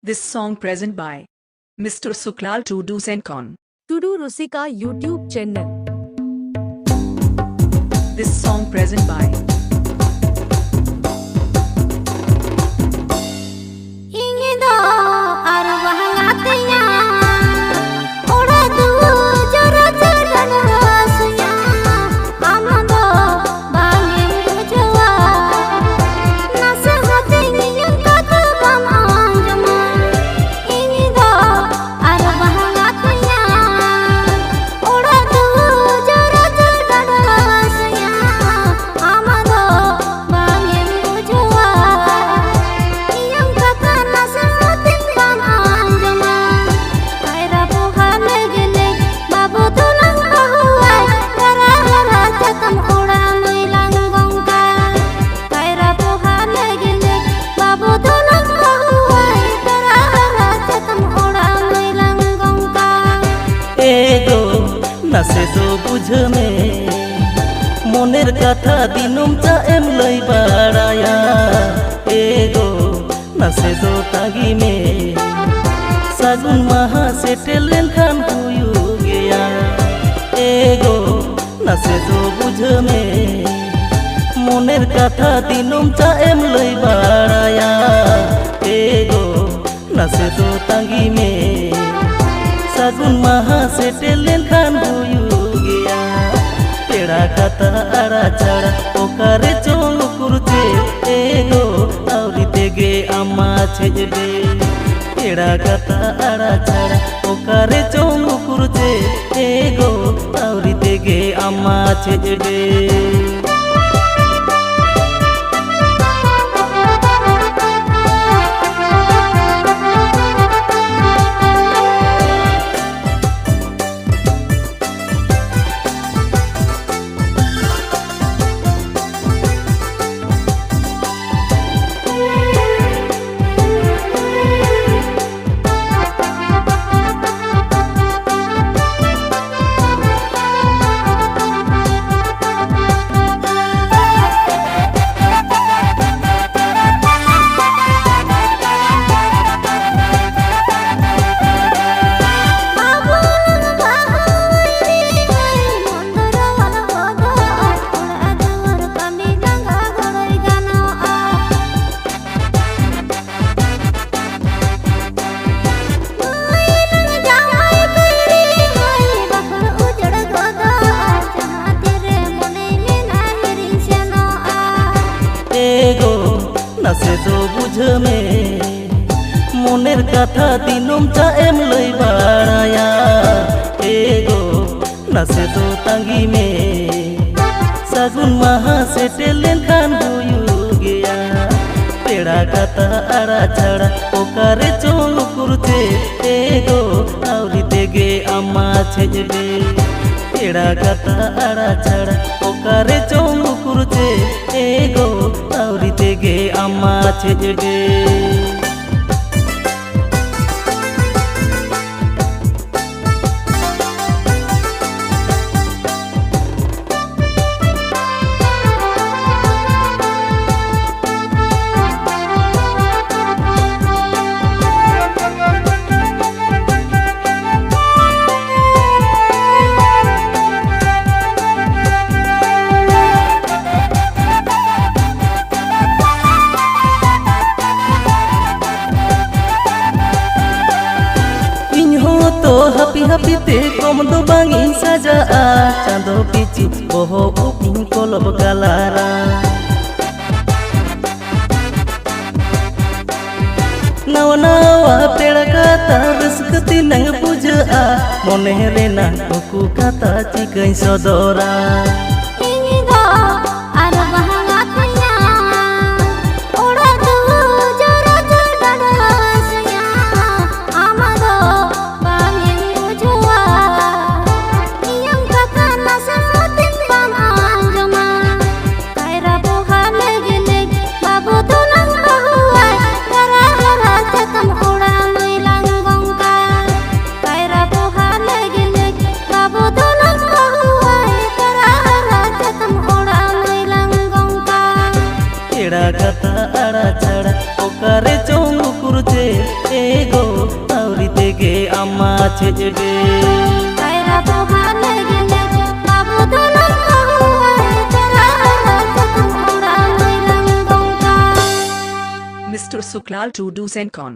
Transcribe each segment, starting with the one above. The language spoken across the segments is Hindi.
This song present by Mr. Suklal Tudu Sencon. Tudu Rusika YouTube channel. This song present by नासे जो बुझ में मोनेर कथा दिनुम चा एम लई बाड़ाया एगो नासे जो तागी में सागुन महा से टेलेन खान हुयु गया एगो नासे जो बुझ में मोनेर कथा दिनुम चा एम लई बाड़ाया एगो नासे जो तागी में सागुन महा से टेलेन खान हुयु गया पेड़ा कथा आड़ा चढ़ा ओकारे चोंग कुरुचे एगो आवरी तेगे अम्मा छेजबे पेड़ा कथा आड़ा चढ़ा ओकारे चोंग कुरुचे एगो आवरी तेगे अम्मा छेजबे नासे जो बुझ में मोनेर कथा दिनुम चा एम लई बाड़ाया एगो नासे जो तांगी में सागुन महा से टेलेन खान हुयु गया पेड़ा कथा आड़ा चढ़ा ओकारे चोंग कुरुचे एगो आवरी तेगे अम्मा छेजबे पेड़ा कथा आड़ा चढ़ा ओकारे चोंग कुरुचे एगो आवरी तेगे अम्मा छेजबे तो हापी हापी ते कम दो बांगी साजा चांदो पिची बोहो उपिन कोलब गालारा नावा नावा पेड़ा काता रसकती नंग पूजा मोने रेना उकु काता चिकई सदोरा गे अम्मा छेजगे कायरा बहार लगले बाबू दोनों हुआ तेरा पूरा रंग गंगा Mr. Suklal to do Sencon.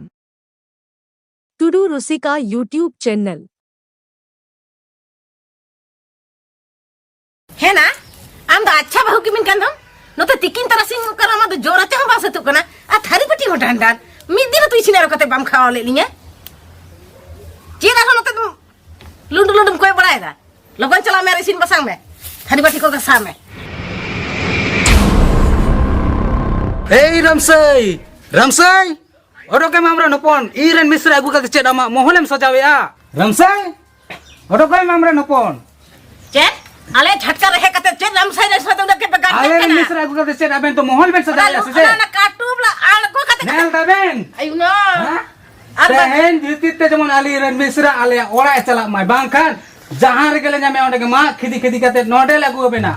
Tudu Rusika YouTube channel है ना आम दा अच्छा बहु किमिन कांदो नते तिकिन तरसिंग करा मा दो जोराते हम बासतु कना आ थारी पटी होटान डान मिदिन तु इसिना रकते बाम खावा ले लिया चीरा हो नते लुंडु लुंडुम कोई बड़ाय दा लगन चला मेरे सिन बसांग में थारी पटी को गसा में Hey Ramsay odoke mamra nopon iren misra agu ka chet ama moholem sajawe a Ramsay odoke mamra nopon चेत आले झटका रहे कते चेत रामसाई रे सतो के बगा ale misra agu ka chet aben to mohol ben sajawe se ना काटुबला आल को कते nel daben आयु ना tehen ditit te jemon ali iren misra ale ora chalak mai bangkan jahan re gele nyame onde ke ma khidi khidi kate node lagu bena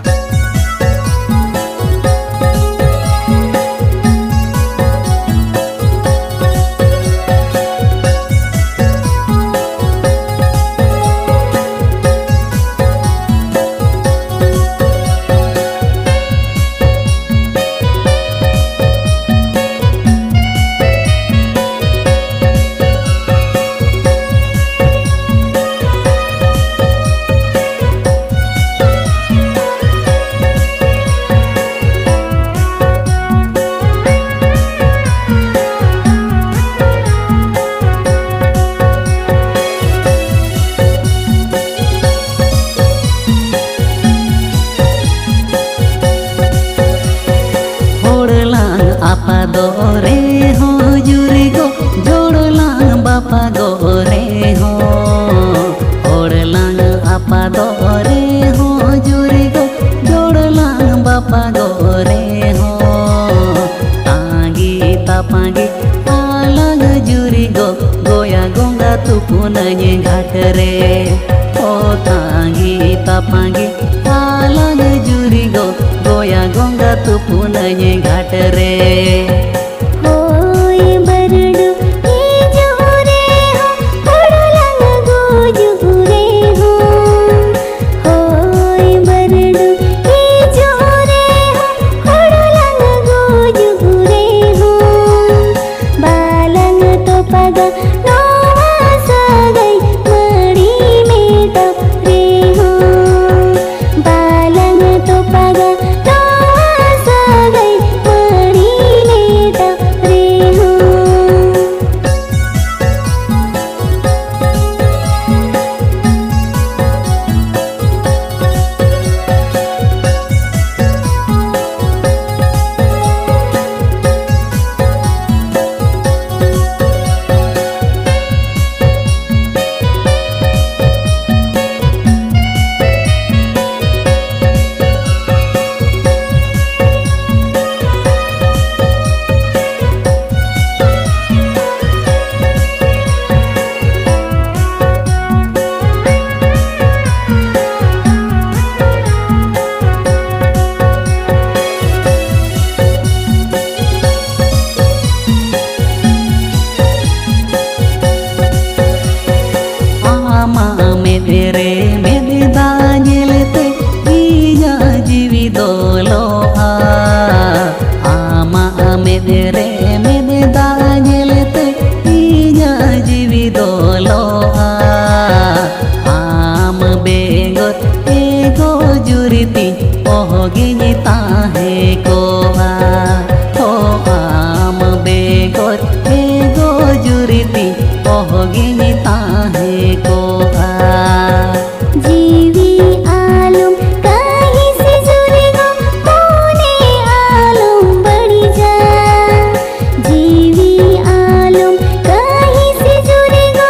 apa dore ho juri go jodolang bapa gore ho odelang apa dore ho juri go jodolang bapa gore ho tangi tapangi alang juri go goya gonga tupunanye ghatare o tangi tapangi alang juri go goya gonga tupunanye ghatare होय बरडू ये जोरे हो पड़लंग गोजुरे हो होय बरडू ये जोरे हो पड़लंग गोजुरे हो बालंग तो पग नोवा सगई मड़ी में तो रे हो बालंग तो पग नोवा सगई मड़ी में तो रे हो ama medere medida nyelete iya jiwi dolo ama medere medida nyelete iya jiwi dolo am bengot ego juriti ohgini tahe ko ho am bengot ego juriti ohgini tahe ko जीवी आलम कहीं से जुड़े हो कोने आलम बड़ी जा जीवी आलम कहीं से जुड़े हो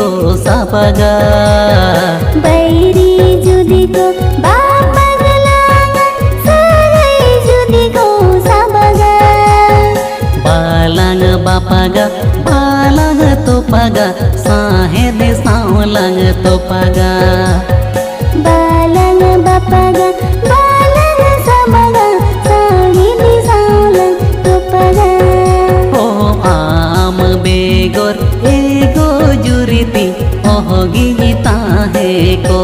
को सापागा बैरी जुदी को बापगला सागै जुदी को साबगा बालांग बापागा बालांग तोपागा साहेद सावलांग तोपागा बालंग बापगा बालंग साबगा साहिदी सावलंग तोपगा ओ आम बेगोर एगो जुरीती ओहगी गीता है को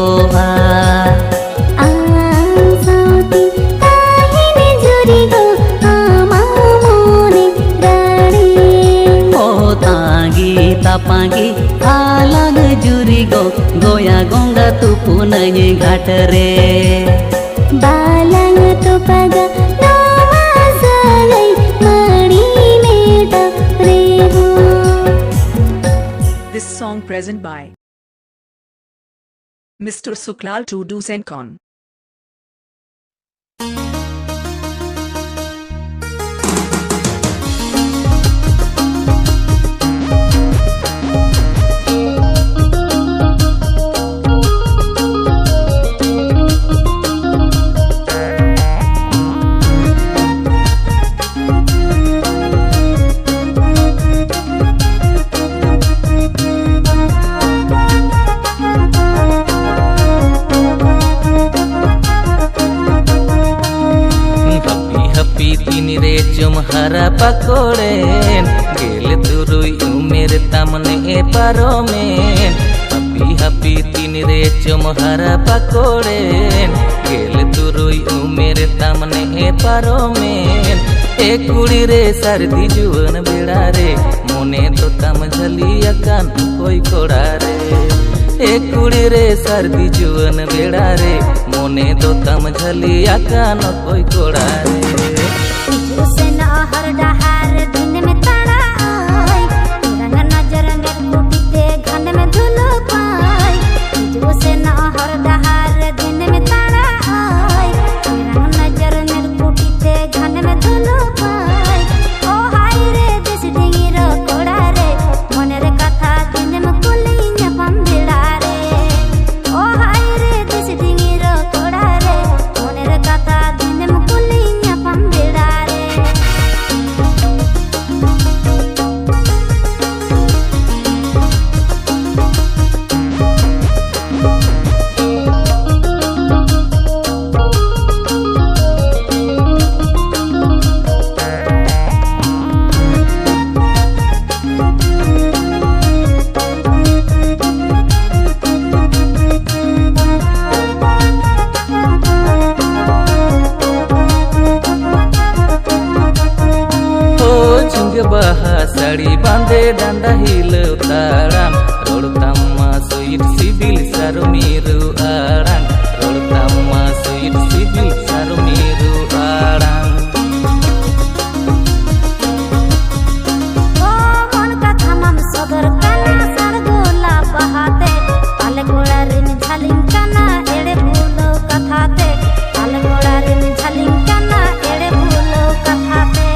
साउती ताहिनी जुरी को आमा मोरे राणी ओ तागी तापागी आलाग जुरी गो गोया गोंगा तुपुन घाट रे बालंग तोपगा नवा सागै मड़ी Meta Rego This song present by Mr. Suklal to do Sencon. हरा पकोड़ेन गेल तुरुई उमेर तामने ए पारोमेन हपी हपी तीन रे चम हरा पकोड़ेन गेल तुरुई उमेर तामने ए पारोमेन ए कुड़ी रे सर्दी जुवन बेड़ा रे मोने तो तम झली अकान कोई कोड़ा रे ए कुड़ी रे सर्दी जुवन बेड़ा रे मोने तो तम झली अकान कोई कोड़ा रे उसेना हर डहार दिन में ताड़ा आई रंग नजर में कुटीते घन में धुलो पाई उसेना हर डहार दिन में ताड़ा आई रंग नजर में कुटीते घन में धुलो पाई ओ हाय रे दिस डिंगी रो कोड़ा रे मन रे कथा दिन में कुली न्यापम बिड़ा रे ओ हाय रे दिस डिंगी रो कोड़ा रे मन रे कथा दिन में कुली न्यापम बिड़ा रे बहा साड़ी बांधे डांडा हिलो ताड़ाम रोड़तामा स्वीट सिबिल सारो मीरू आड़ांग रोड़तामा स्वीट सिबिल सारो मीरू आड़ांग ओ मन का थमम सगर काना सर गोला बहाते पाले गोड़ा रिन झलिंग काना एड़े भूलो कथाते पाले गोड़ा रिन झलिंग काना एड़े भूलो कथाते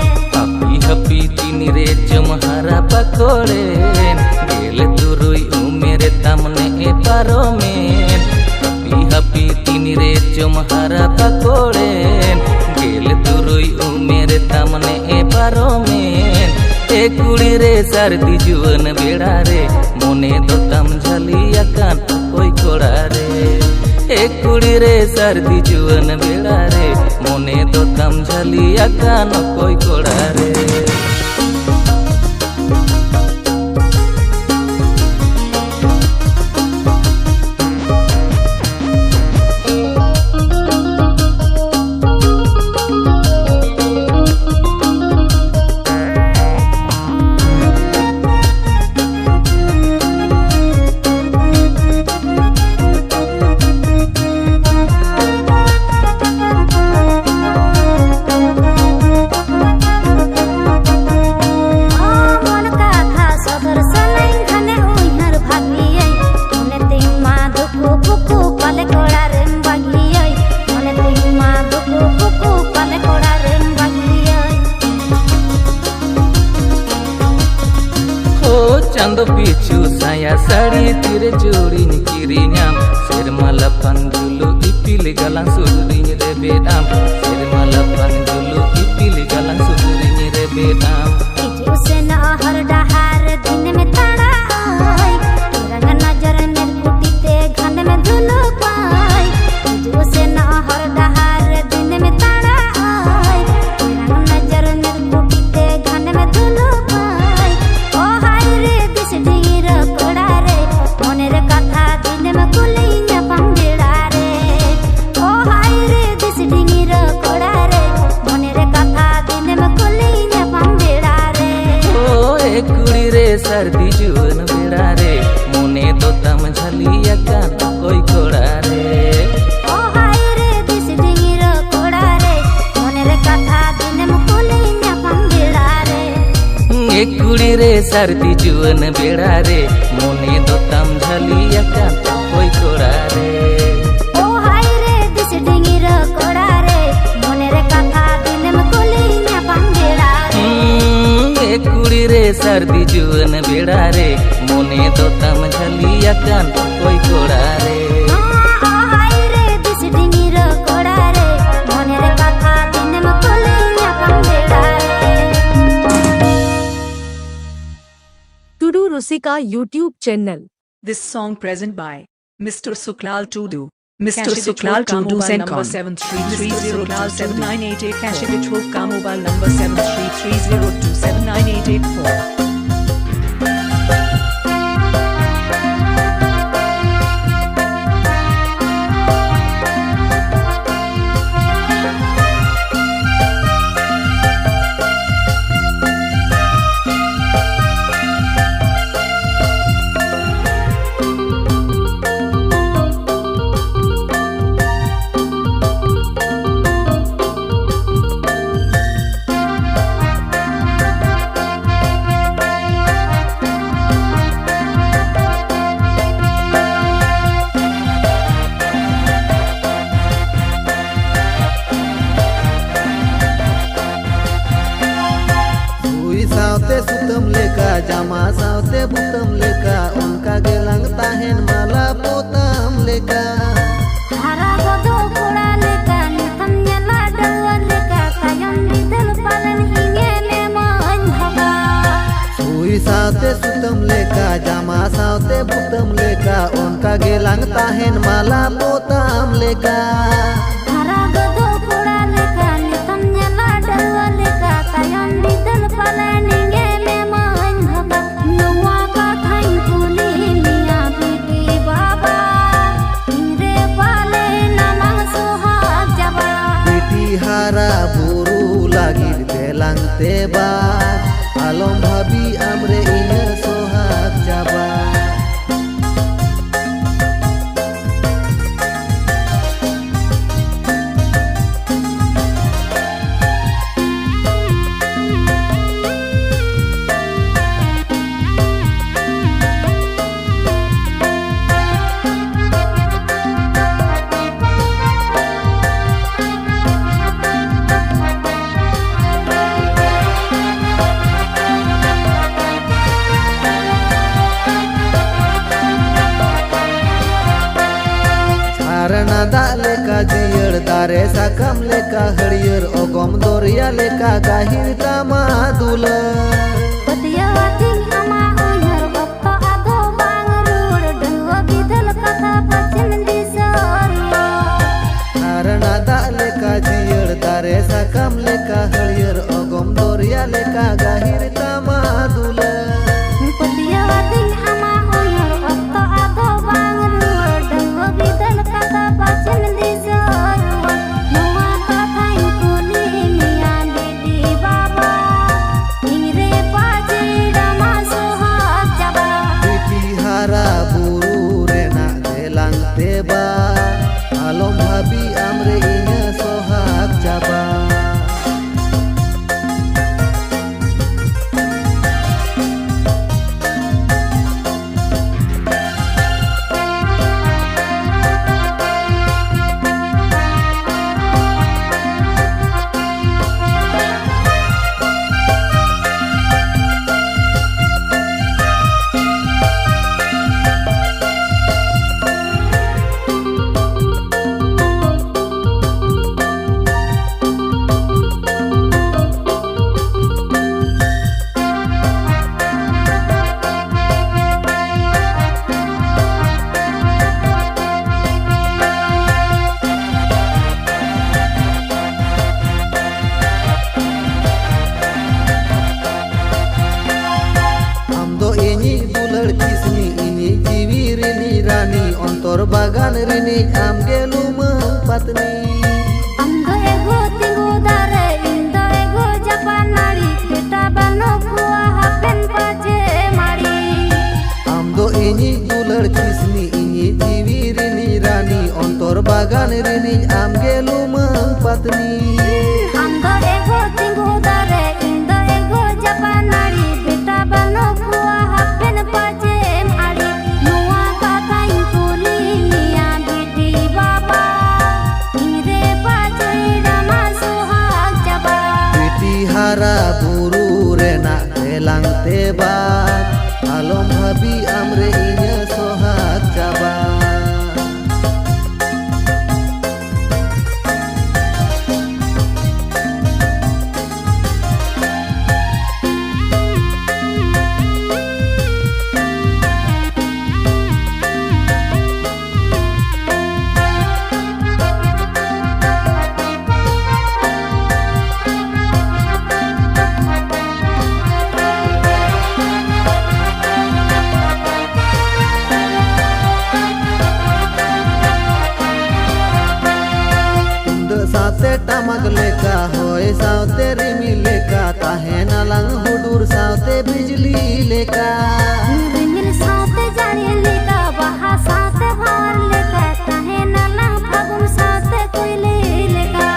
हपी तीन रे चमहारा पकोड़ेन गेल तुरुई उमेरे तामने ए पारोमेन हपी हपी तीन रे चमहारा पकोड़ेन गेल तुरुई उमेरे तामने ए पारोमेन ए कुड़ी रे सर्दी जुवन बेड़ा रे मोने दो तम झली अकान कोई कोड़ा रे ए कुड़ी रे सर्दी जुवन बेड़ा रे मोने दो तम झली अकान कोई कोड़ा रे tire jorin kirinyam serma lapan dulu ipil galang sudurin rebedam serma lapan dulu ipil galang sudurin rebedam हिजू से न हर डहार दिन में तड़ा आई रंग नजर में कुटीते घन में धुलो पाई हिजू से न हर डहार दिन में तड़ा आई रंग नजर में कुटीते घन में धुलो पाई ओ हाय रे दिस ढीर कोड़ा रे मोने रे कथा दिन में कुलिया पंगड़ा रे ओ हाय रे दिस ढीर कोड़ा रे मोने रे कथा दिन में कुलिया पंगड़ा कुड़ी रे सर्दी जुवन बेड़ा रे मुने तो तम झलिया कान कोई कोड़ा रे ओ हाय रे दिस ढीर कोड़ा रे मोने रे कथा दिन में कुलिया पंगड़ा रे एक कुड़ी रे सर्दी जुवन बेड़ा रे मुने तो तम झलिया कान कोई कोड़ा रे ओ हाय रे दिस ढीर कोड़ा रे मोने रे कथा दिन में कुलिया पंगड़ा रे एक कुड़ी रे सर्दी जुवन बेड़ा रे मुने तो तम झलिया कान कोई कोड़ा रे ओ हाय रे दिस ढीर कोड़ा रे मोने रे कथा दिन में कुलिया पंगड़ा रे Tudu Rusika YouTube channel. This song present by Mr. Suklal Tudu. Mr. Suklal Tudu send call 7330279888. Cash it with ka mobile number 7330279884. सावते सुतम लेका जामा सावते बुतम लेका उनका गेलंग ताहेन माला पोतम लेका हरा गदो कोड़ा लेका नितम न्याला डवा लेका कायम बिदल पालन हिंगे ले मन भगा सुई सावते सुतम लेका जामा सावते बुतम लेका उनका गेलंग ताहेन माला पोतम लेका हरा गदो कोड़ा लेका नितम न्याला डवा लेका कायम बिदल पालन हिंगे ले मन भगा नवा का थाई कुली मिया बेटी बाबा हिंगे पाले नमः सुहाग जबा बेटी हारा बुरु लागिर गेलंग तेबा आलम भाभी आमरे इनर सोहाग जाबा दादा लेका जियर दारे साकम लेका हरियर ओगम दोरिया लेका गाहिर तामा दुला पतिया वातिंग अमा उहर वक्त आगो बांग रूड़ डंगो बिदल कथा पचिन दिसरवा हारना दा लेका जियर दारे साकम लेका हरियर ओगम दोरिया लेका गाहिर तामा दुला पतिया वातिंग अमा उहर वक्त आगो बांग रूड़ डंगो बिदल कथा पचिन दिसरवा नवा कथा कुली मिया बेटी बाबा इंगरे पाच अंतर बागान रिनी आमगे लुमंग पत्नी Amdo ego tinggu dare indo ego japan nari kita bano kuah hapen pace mari आमदो इनी दुलर किसनी इनी जीवी रिनी रानी अंतर बागान रिनी आमगे लुमंग पत्नी Amdo ego tinggu dare indo ego japan nari kita bano kuah hapen pace mari Nuwa kata ingkuli niya biti baba Ire pace rama suhag jaba बेटी हारा बुरु रेना तेलांग तेबाग आलम भाभी आमरे इन्या सोहाग जाबा साथे टमक लेका होए साथे रिमी लेका ताहे नालंग हुडूर साथे बिजली लेका Rimil saate jari leka baha saate bhar leka kahe nala fagun saate koile leka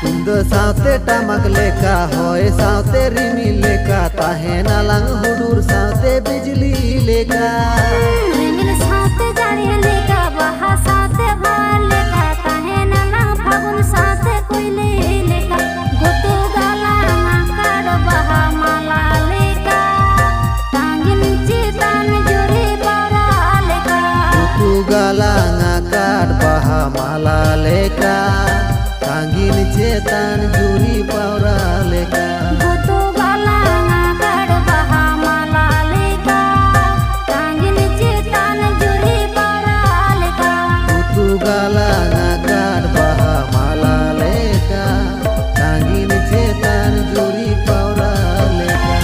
तुंद साथे टमक लेका होए साथे रिमी लेका ताहे नालंग हुडूर साथे बिजली लेका Rimil saate jari leka baha saate bhar leka kahe nala fagun saate koile leka goto gala akar baha mala leka tangin citan juri para leka tu galang akad baha mala leka tangin cetan juri paura leka Goto galang akar baha mala leka tangin citan juri para leka tu galang akad baha mala leka tangin cetan juri paura leka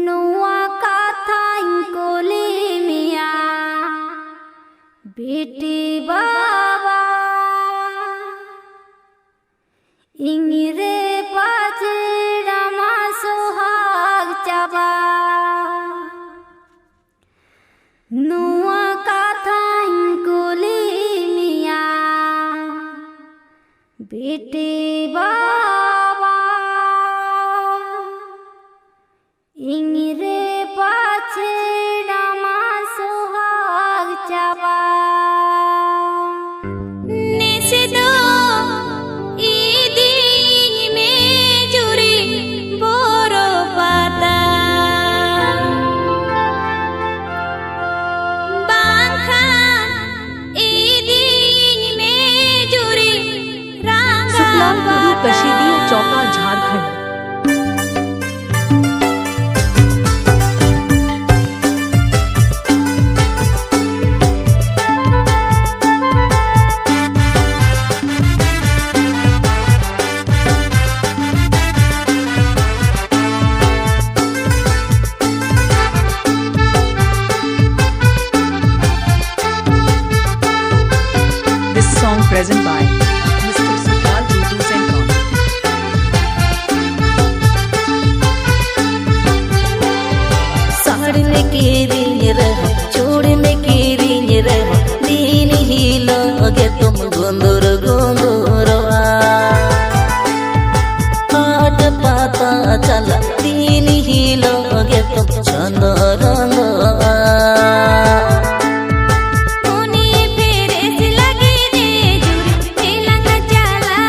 Nuwa katha ingkoli miya biti baba ingire pace rama sohag jaba Nuwa katha ingkoli miya biti baba ingire pace rama sohag jaba Nisido iding me juri boro pada Bangkhan iding me juri ranga Sukhlal Tudu कशीदी चौका Jharkhand This song present by Mr. Suklal Tudu Sencon. Sari में कीरिंग रहो चूड़ी में कीरिंग रहो दीन ही लोगे तुम गोंदुर गोंदुरवा आठ पाता चला दीन ही लोगे तुम चंदरंगवा Muni peres lagi de juri telanga jala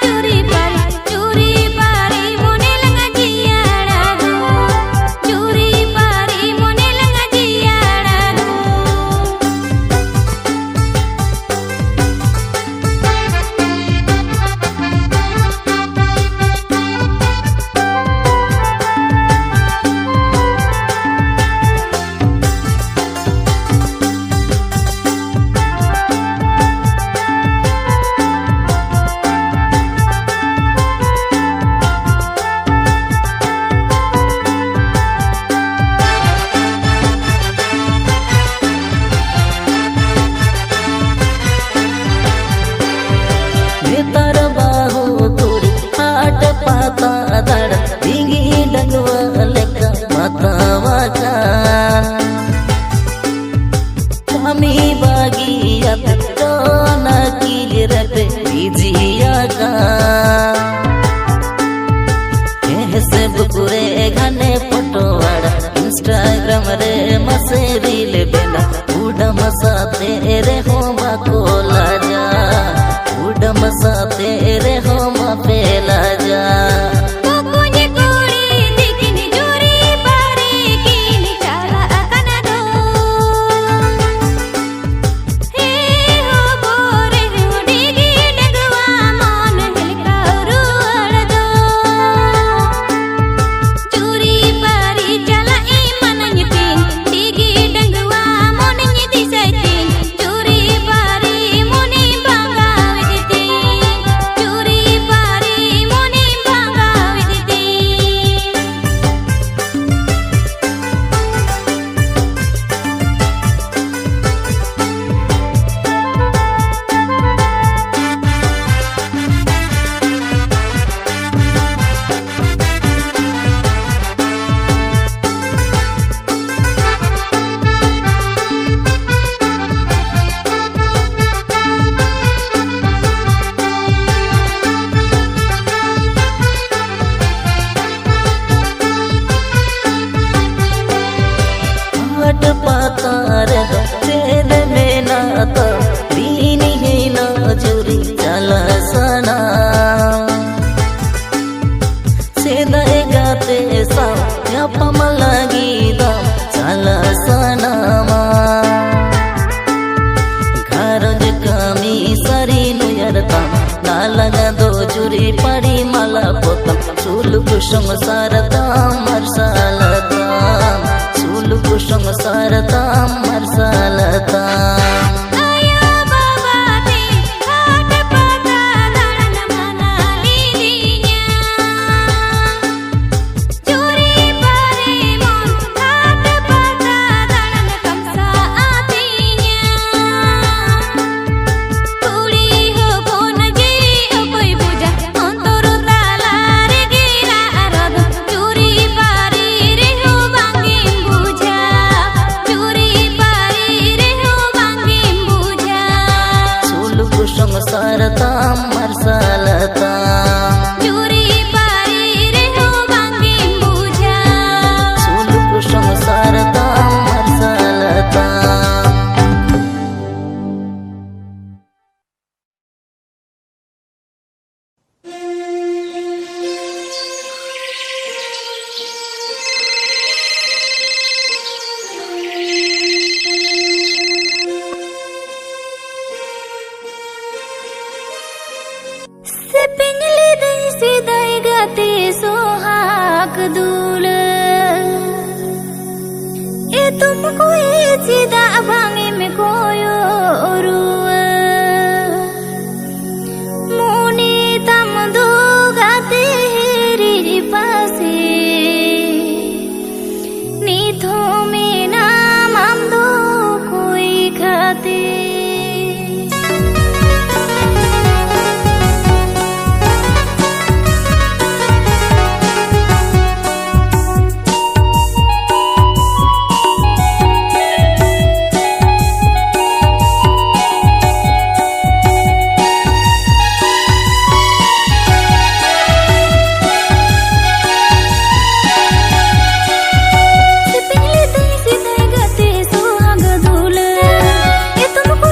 juri pari muni langa jiara juri pari muni langa jiara bakan kami bagiat dona kilirate bijiakan Facebook re gane photo ada Instagram re mase reel bena uda masate re homa kola ja uda masate re homa pela ja patar ched mena ta rini hina juri chala sana seda gate sa ya pamalagi da chala sana ma gharaj kami sari nu yarta na laga do juri pari mala potam suluk sangsarata marsalata suluk sangsarata marsalata sangsarata marsalata juri pari reho bangin buja suluk sangsarata marsalata सोहाग दूल ए तुमको ये चिदा भांगे में कोयो रुआ मुनी तम दो गाते हेरी पासे नीथो में नाम हम दो कोई खाते तुमको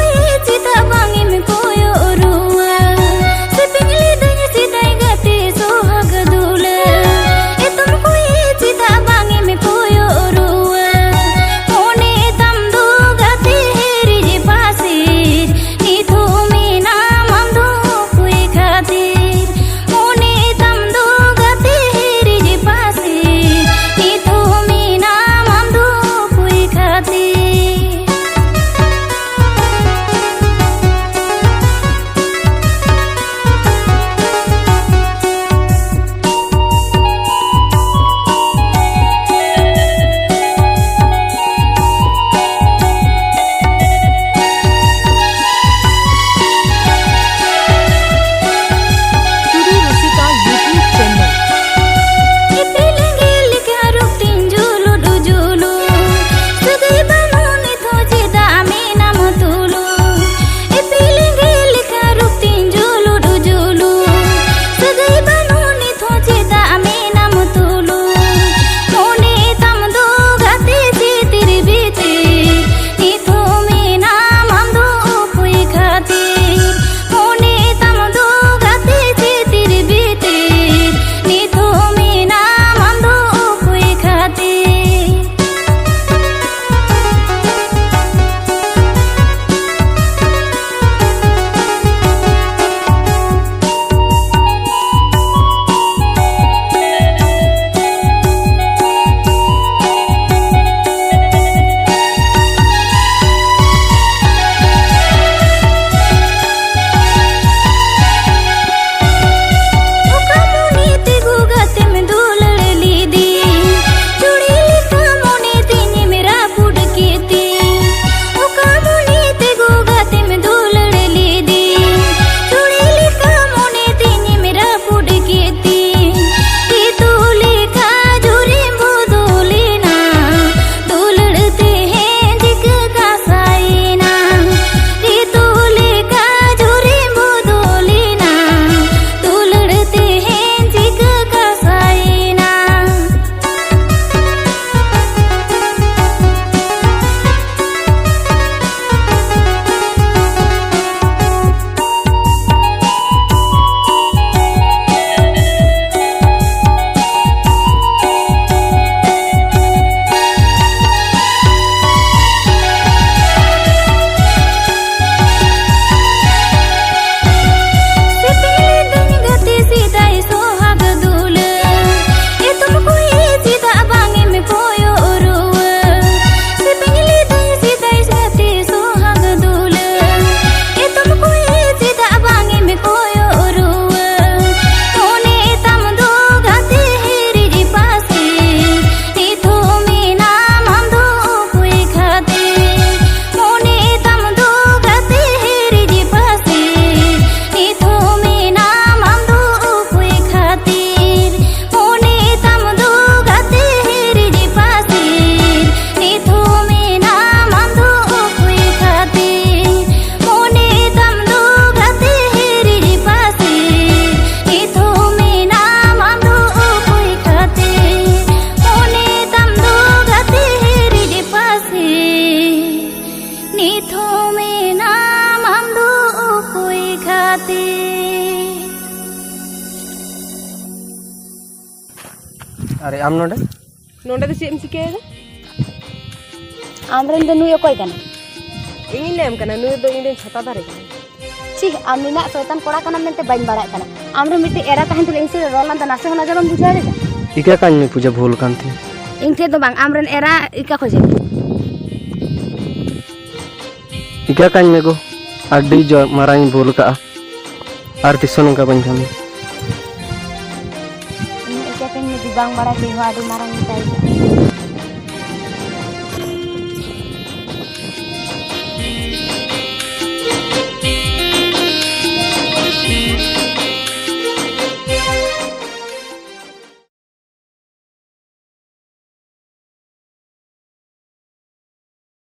आम नोडे नोंडे दो चेम चिकायदा आमरेन दो नुई ओकोय कना इनी लेम कना नुई दो इने छाता दारे कना ची आमिना शैतान कोड़ा कना मेनते बाइन बाड़ा कना आमरे मिटे एरा तहन तो इंसे रोलान त नासे होना जबम बुझा रे इका कान में पूजा भूल कान थी इंथे तो बांग आमरेन एरा इका खोजे इका कान में गो अड्डी जो माराई भूल का आर तिसों का बन जामी इका कान में दिबांग बाड़ा के हो आडू मारंग ताई